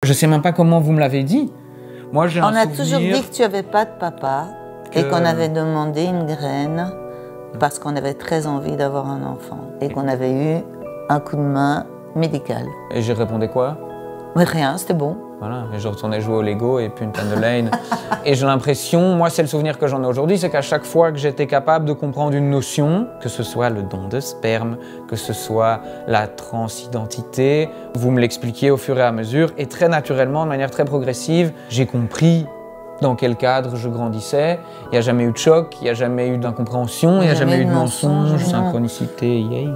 Je sais même pas comment vous me l'avez dit. Moi, j'ai un On a souvenir... toujours dit que tu n'avais pas de papa et qu'on avait demandé une graine parce qu'on avait très envie d'avoir un enfant et qu'on avait eu un coup de main médical. Et j'ai répondu quoi? Mais rien, c'était bon. Voilà, et je retournais jouer au Lego et putain de Lane. Et j'ai l'impression, moi c'est le souvenir que j'en ai aujourd'hui, c'est qu'à chaque fois que j'étais capable de comprendre une notion, que ce soit le don de sperme, que ce soit la transidentité, vous me l'expliquiez au fur et à mesure, et très naturellement, de manière très progressive, j'ai compris dans quel cadre je grandissais. Il n'y a jamais eu de choc, il n'y a jamais eu d'incompréhension, il n'y a jamais eu de mensonge, synchronicité, yay.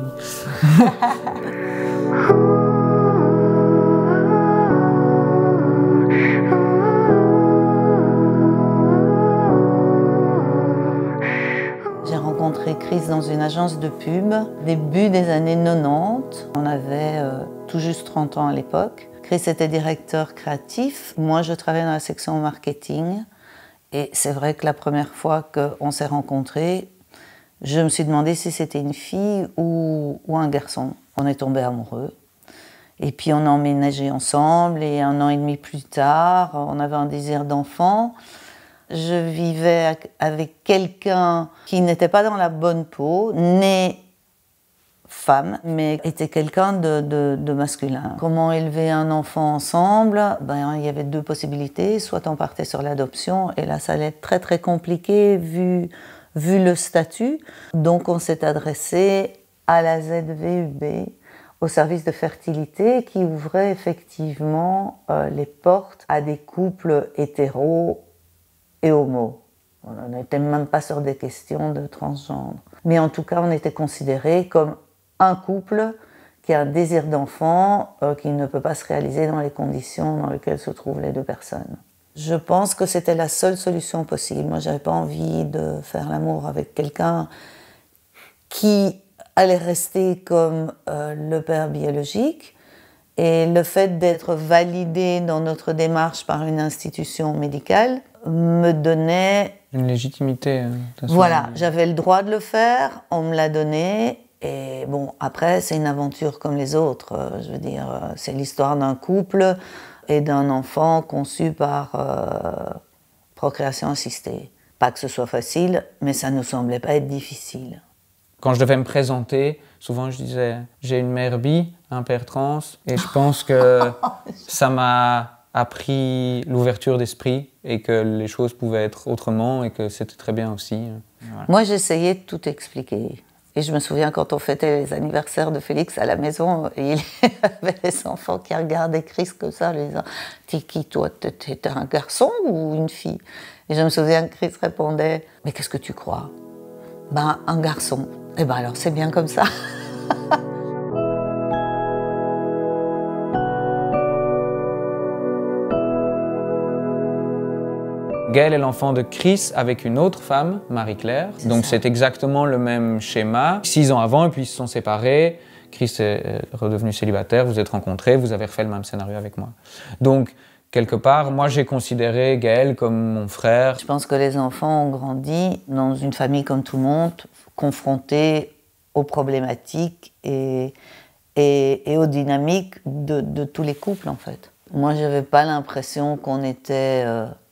J'ai rencontré Chris dans une agence de pub, début des années 90. On avait tout juste 30 ans à l'époque. Chris était directeur créatif. Moi, je travaillais dans la section marketing. Et c'est vrai que la première fois qu'on s'est rencontrés, je me suis demandé si c'était une fille ou un garçon. On est tombés amoureux. Et puis on a emménagé ensemble et 1 an et demi plus tard, on avait un désir d'enfant. Je vivais avec quelqu'un qui n'était pas dans la bonne peau, né femme, mais était quelqu'un de masculin. Comment élever un enfant ensemble? Ben, il y avait 2 possibilités. Soit on partait sur l'adoption, et là ça allait être très très compliqué vu le statut. Donc on s'est adressé à la ZVUB, au service de fertilité, qui ouvrait effectivement les portes à des couples hétéros et homo. On n'était même pas sur des questions de transgenre. Mais en tout cas, on était considérés comme un couple qui a un désir d'enfant qui ne peut pas se réaliser dans les conditions dans lesquelles se trouvent les 2 personnes. Je pense que c'était la seule solution possible. Moi, j'avais pas envie de faire l'amour avec quelqu'un qui allait rester comme le père biologique. Et le fait d'être validé dans notre démarche par une institution médicale me donnait... Une légitimité. Voilà, j'avais le droit de le faire, on me l'a donné. Et bon, après, c'est une aventure comme les autres. Je veux dire, c'est l'histoire d'un couple et d'un enfant conçu par procréation assistée. Pas que ce soit facile, mais ça ne semblait pas être difficile. Quand je devais me présenter, souvent je disais « j'ai une mère bi, un père trans » et je pense que ça m'a appris l'ouverture d'esprit et que les choses pouvaient être autrement et que c'était très bien aussi. Voilà. Moi, j'essayais de tout expliquer. Et je me souviens quand on fêtait les anniversaires de Félix à la maison, il y avait des enfants qui regardaient Chris comme ça, lui disant « T'es qui toi? T'es un garçon ou une fille ?» Et je me souviens que Chris répondait « Mais qu'est-ce que tu crois? » « Ben, un garçon. » Eh ben alors, c'est bien comme ça. Gaël est l'enfant de Chris avec une autre femme, Marie-Claire. Donc c'est exactement le même schéma. 6 ans avant, et puis ils se sont séparés. Chris est redevenu célibataire, vous êtes rencontrés, vous avez refait le même scénario avec moi. Donc, quelque part, moi j'ai considéré Gaël comme mon frère. Je pense que les enfants ont grandi dans une famille comme tout le monde, confrontés aux problématiques et aux dynamiques de tous les couples en fait. Moi, je n'avais pas l'impression qu'on était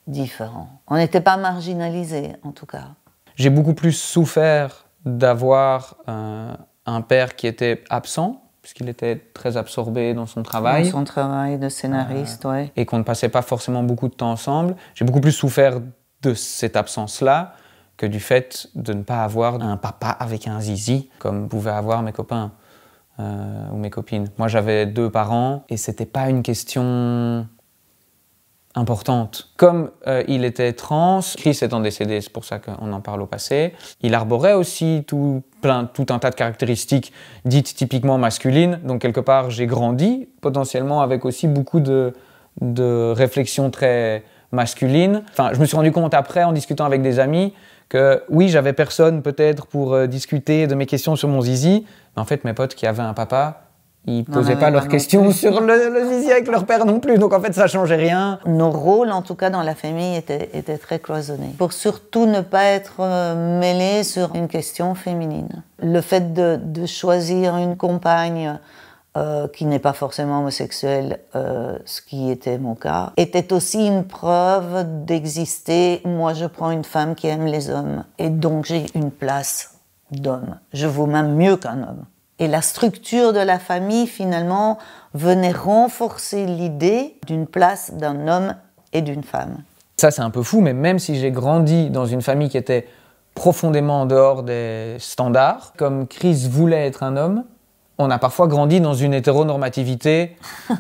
différents. On n'était pas marginalisés en tout cas. J'ai beaucoup plus souffert d'avoir un père qui était absent, puisqu'il était très absorbé dans son travail. Dans son travail de scénariste, oui. Et qu'on ne passait pas forcément beaucoup de temps ensemble. J'ai beaucoup plus souffert de cette absence-là que du fait de ne pas avoir un papa avec un zizi, comme pouvaient avoir mes copains ou mes copines. Moi, j'avais 2 parents et c'était pas une question importante. Comme il était trans, Chris étant décédé, c'est pour ça qu'on en parle au passé, il arborait aussi tout un tas de caractéristiques dites typiquement masculines. Donc quelque part, j'ai grandi potentiellement avec aussi beaucoup de réflexions très masculines. Enfin, je me suis rendu compte après, en discutant avec des amis, que oui, j'avais personne peut-être pour discuter de mes questions sur mon zizi, mais en fait, mes potes qui avaient un papa, ils posaient pas leurs questions sur le zizi avec leur père non plus, donc en fait ça changeait rien. Nos rôles, en tout cas dans la famille, étaient très cloisonnés. Pour surtout ne pas être mêlés sur une question féminine. Le fait de choisir une compagne qui n'est pas forcément homosexuel, ce qui était mon cas, était aussi une preuve d'exister. Moi, je prends une femme qui aime les hommes, et donc j'ai une place d'homme. Je vaux même mieux qu'un homme. Et la structure de la famille, finalement, venait renforcer l'idée d'une place d'un homme et d'une femme. Ça, c'est un peu fou, mais même si j'ai grandi dans une famille qui était profondément en dehors des standards, comme Chris voulait être un homme, on a parfois grandi dans une hétéronormativité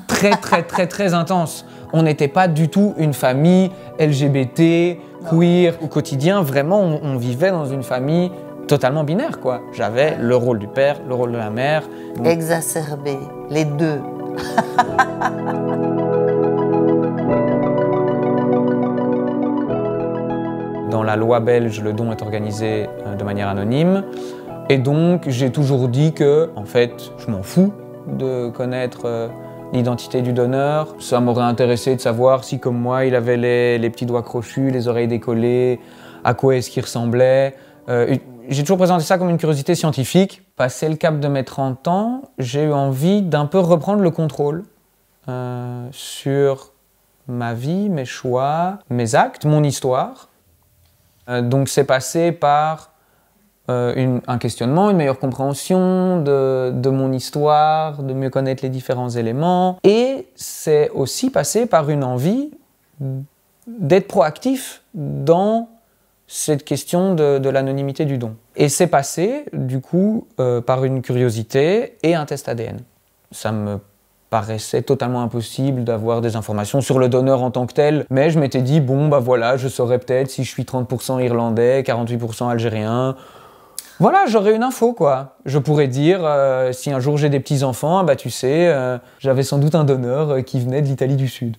très intense. On n'était pas du tout une famille LGBT, queer au quotidien. Vraiment, on vivait dans une famille totalement binaire, quoi. J'avais le rôle du père, le rôle de la mère. Exacerbé, les deux. Dans la loi belge, le don est organisé de manière anonyme. Et donc, j'ai toujours dit que, en fait, je m'en fous de connaître l'identité du donneur. Ça m'aurait intéressé de savoir si, comme moi, il avait les petits doigts crochus, les oreilles décollées, à quoi est-ce qu'il ressemblait. J'ai toujours présenté ça comme une curiosité scientifique. Passé le cap de mes 30 ans, j'ai eu envie d'un peu reprendre le contrôle sur ma vie, mes choix, mes actes, mon histoire. Donc c'est passé par un questionnement, une meilleure compréhension de mon histoire, de mieux connaître les différents éléments. Et c'est aussi passé par une envie d'être proactif dans cette question de l'anonymité du don. Et c'est passé, du coup, par une curiosité et un test ADN. Ça me paraissait totalement impossible d'avoir des informations sur le donneur en tant que tel, mais je m'étais dit, bon, bah voilà, je saurais peut-être si je suis 30% irlandais, 48% algérien. Voilà, j'aurais une info, quoi. Je pourrais dire, si un jour j'ai des petits-enfants, bah tu sais, j'avais sans doute un donneur qui venait de l'Italie du Sud.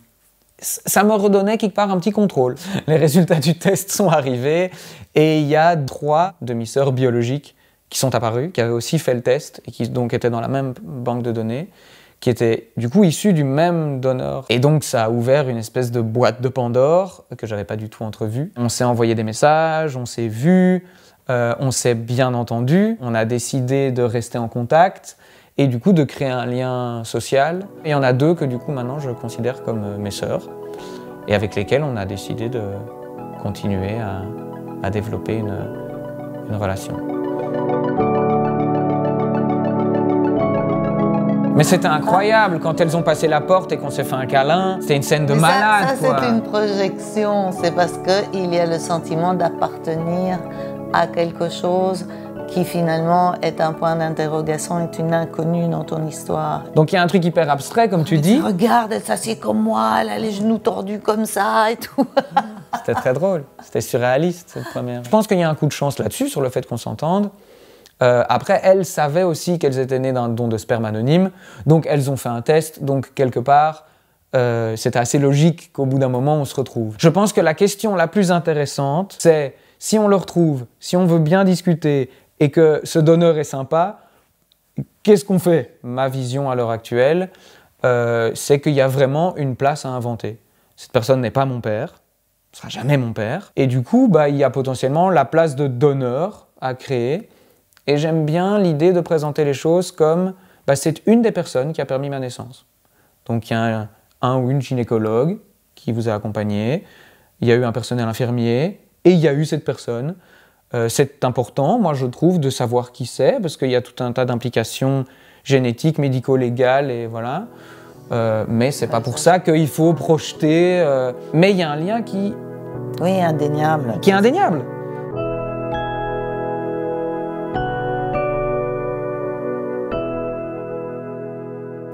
Ça me redonnait quelque part un petit contrôle. Les résultats du test sont arrivés et il y a 3 demi-sœurs biologiques qui sont apparues, qui avaient aussi fait le test et qui donc étaient dans la même banque de données, qui étaient du coup issues du même donneur. Et donc ça a ouvert une espèce de boîte de Pandore que j'avais pas du tout entrevue. On s'est envoyé des messages, on s'est vus, on s'est bien entendu, on a décidé de rester en contact et du coup de créer un lien social. Et il y en a 2 que du coup maintenant je considère comme mes sœurs et avec lesquelles on a décidé de continuer à développer une relation. Mais c'était incroyable quand elles ont passé la porte et qu'on s'est fait un câlin. C'était une scène de malade, quoi. Ça, c'est une projection. C'est parce qu'il y a le sentiment d'appartenir à quelque chose qui finalement est un point d'interrogation, est une inconnue dans ton histoire. Donc il y a un truc hyper abstrait, comme tu dis. Regarde, elle s'assied comme moi, elle a les genoux tordus comme ça et tout. C'était très drôle, c'était surréaliste cette première. Je pense qu'il y a un coup de chance là-dessus, sur le fait qu'on s'entende. Après, elles savaient aussi qu'elles étaient nées d'un don de sperme anonyme, donc elles ont fait un test, donc quelque part, c'était assez logique qu'au bout d'un moment, on se retrouve. Je pense que la question la plus intéressante, c'est si on le retrouve, si on veut bien discuter et que ce donneur est sympa, qu'est-ce qu'on fait? Ma vision à l'heure actuelle, c'est qu'il y a vraiment une place à inventer. Cette personne n'est pas mon père, ne sera jamais mon père, et du coup, il y a potentiellement la place de donneur à créer. Et j'aime bien l'idée de présenter les choses comme c'est une des personnes qui a permis ma naissance. Donc il y a un ou une gynécologue qui vous a accompagné, il y a eu un personnel infirmier et il y a eu cette personne. C'est important, moi je trouve, de savoir qui c'est parce qu'il y a tout un tas d'implications génétiques, médico-légales et voilà. Mais c'est pas pour ça qu'il faut projeter. Mais il y a un lien qui... Oui, indéniable. Qui est indéniable.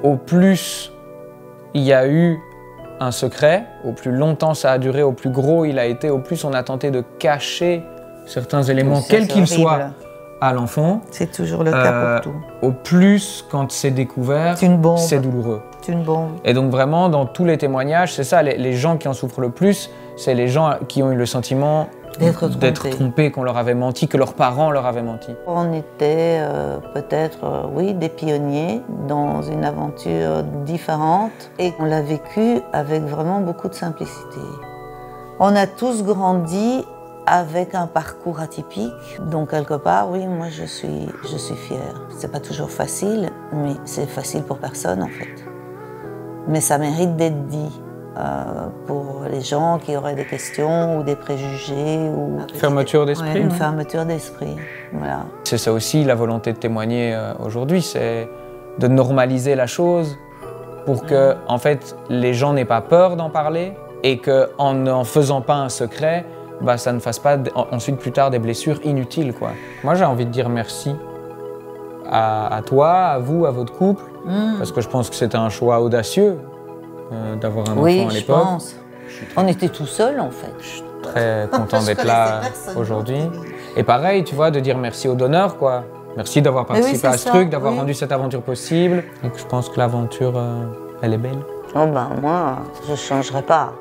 Au plus il y a eu un secret, au plus longtemps ça a duré, au plus gros il a été, au plus on a tenté de cacher certains éléments, quels qu'ils soient, à l'enfant. C'est toujours le cas pour tout. Au plus, quand c'est découvert, c'est douloureux. C'est une bombe. Et donc vraiment, dans tous les témoignages, c'est ça, les gens qui en souffrent le plus, c'est les gens qui ont eu le sentiment d'être trompés, qu'on leur avait menti, que leurs parents leur avaient menti. On était peut-être, oui, des pionniers dans une aventure différente et on l'a vécu avec vraiment beaucoup de simplicité. On a tous grandi avec un parcours atypique. Donc quelque part, oui, moi je suis fière. C'est pas toujours facile, mais c'est facile pour personne en fait. Mais ça mérite d'être dit pour les gens qui auraient des questions ou des préjugés ou fermeture d'esprit. Ouais, une fermeture d'esprit. Voilà. C'est ça aussi la volonté de témoigner aujourd'hui, c'est de normaliser la chose pour que, en fait, les gens n'aient pas peur d'en parler et qu'en n'en faisant pas un secret, bah, ça ne fasse pas ensuite plus tard des blessures inutiles, quoi. Moi, j'ai envie de dire merci à toi, à vous, à votre couple, parce que je pense que c'était un choix audacieux d'avoir un enfant à l'époque. Oui, je pense. On était tout seuls, en fait. Je suis très content d'être là aujourd'hui. Et pareil, tu vois, de dire merci au donneur, quoi. Merci d'avoir participé à ce truc, d'avoir rendu cette aventure possible. Donc je pense que l'aventure, elle est belle. Oh ben moi, je ne changerai pas.